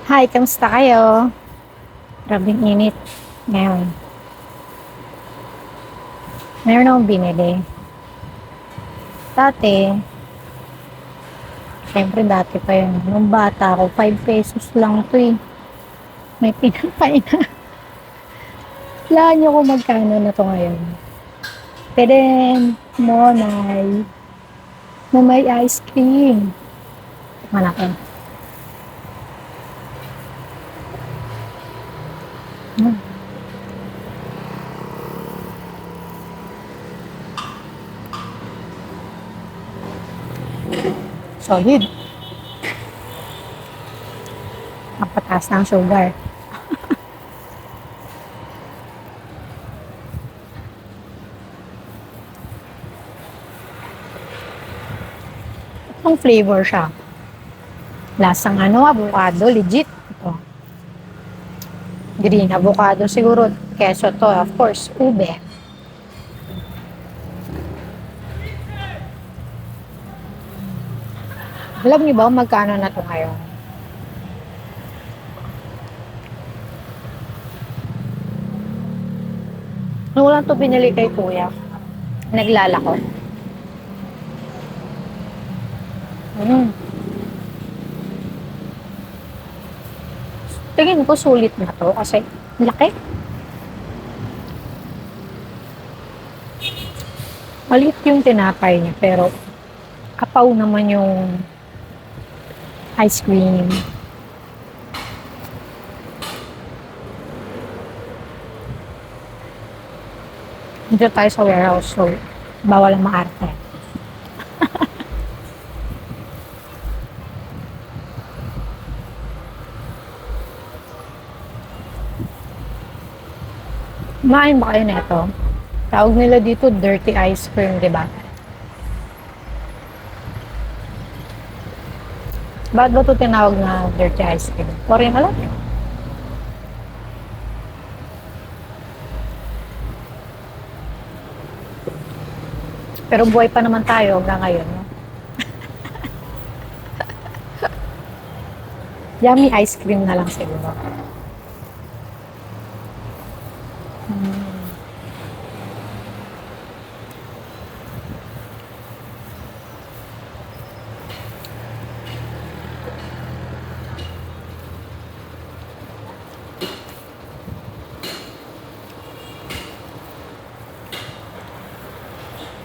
Hi, kamusta kayo? Grabing init ngayon. Meron akong binili. Dati, syempre dati pa yun. Nung bata ako, 5 pesos lang to eh. May pinapay na. Wala niyo kung magkano na to ngayon. Teden, monay, na may ice cream. Malaki. Hmm, solid. Ang patas ng sugar. Ang flavor siya. Lasang avocado, legit. Ito. Green avocado siguro. Keso to, of course, ube. Alam niyo ba kung magkano na to ngayon? Nung lang to binili kay kuya, naglalako. Mm. Tingin ko sulit na to kasi laki. Maliit yung tinapay niya pero kapaw naman yung ice cream. Dito tayo sa warehouse so bawal ang maarte. Kumain ba kayo nito? Tawag nila dito dirty ice cream, di ba? Bakit ba ito tinawag na dirty ice cream? O rin alam? Pero buhay pa naman tayo hanggang ngayon. No? Yummy ice cream na lang siguro.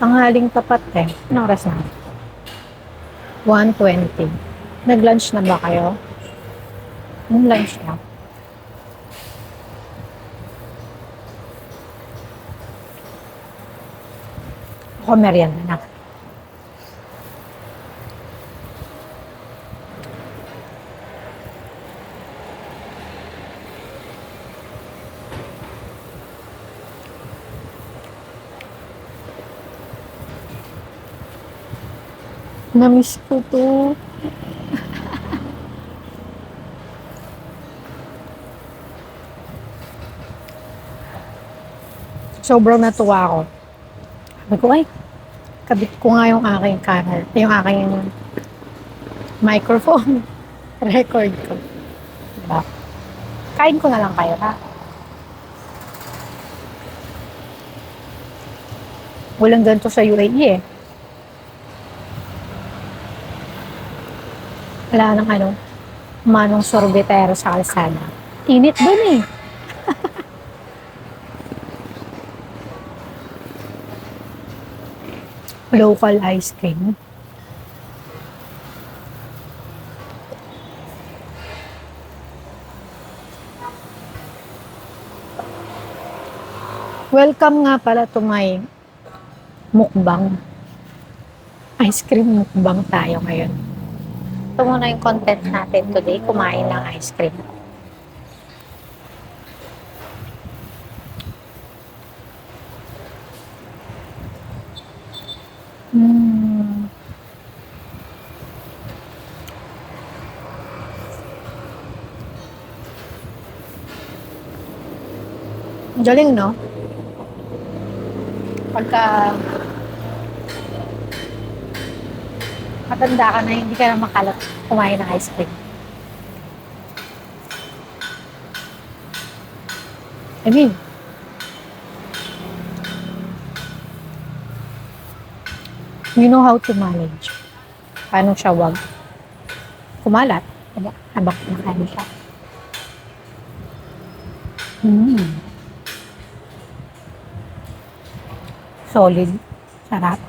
Tanghaling tapat eh. Anong oras na? 1:20. Nag-lunch na ba kayo? Yung lunch na. Ako merienda na. Namiss ko to. Sobrang natuwa ako. Sabi ko, ay, kabit ko nga yung aking camera, yung aking microphone, record ko. Diba? Kain ko na lang kayo, ha? Walang ganito sa UAE eh. Wala nang manong sorbetero sa kalsada. Init dun eh. Local ice cream. Welcome nga pala to my mukbang. Ice cream mukbang tayo ngayon. Ito muna yung content natin today, kumain ng ice cream. Galing, no? Pagka Matanda ka na, hindi ka na makalap kumain ng ice cream. I mean, you know how to manage. Paano siya wag kumalat? Diba? Habang kumakain siya. Solid. Sarap.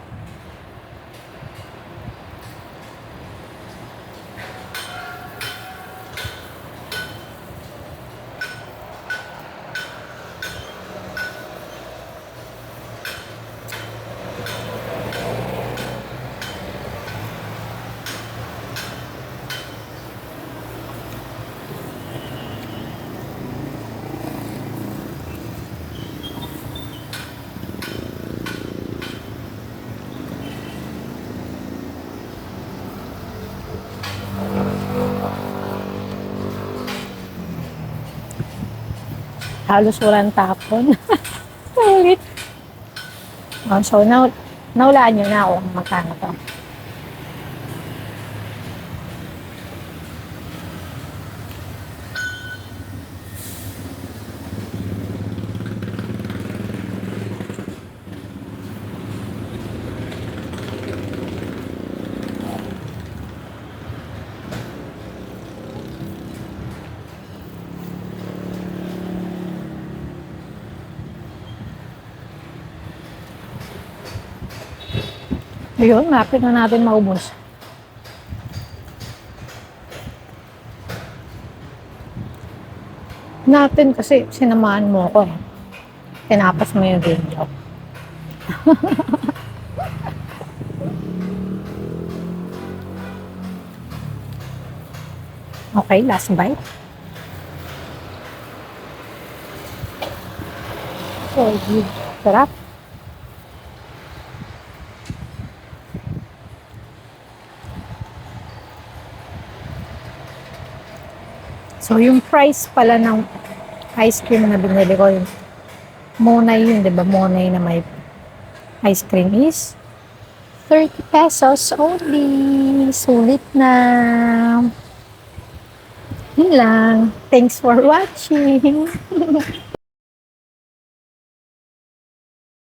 Halos walang tapon. Ulit. Oh, so, naulaan nyo na ako kung magkano to. Ayun, napit na natin maubos. Natin kasi sinamaan mo ko eh. Tinapas mo yung video. Okay, last bite. So good. Sarap. So, yung price pala ng ice cream na binili ko, yung Monay yun, di ba? Monay na may ice cream is 30 pesos only. Sulit na. Yun lang. Thanks for watching.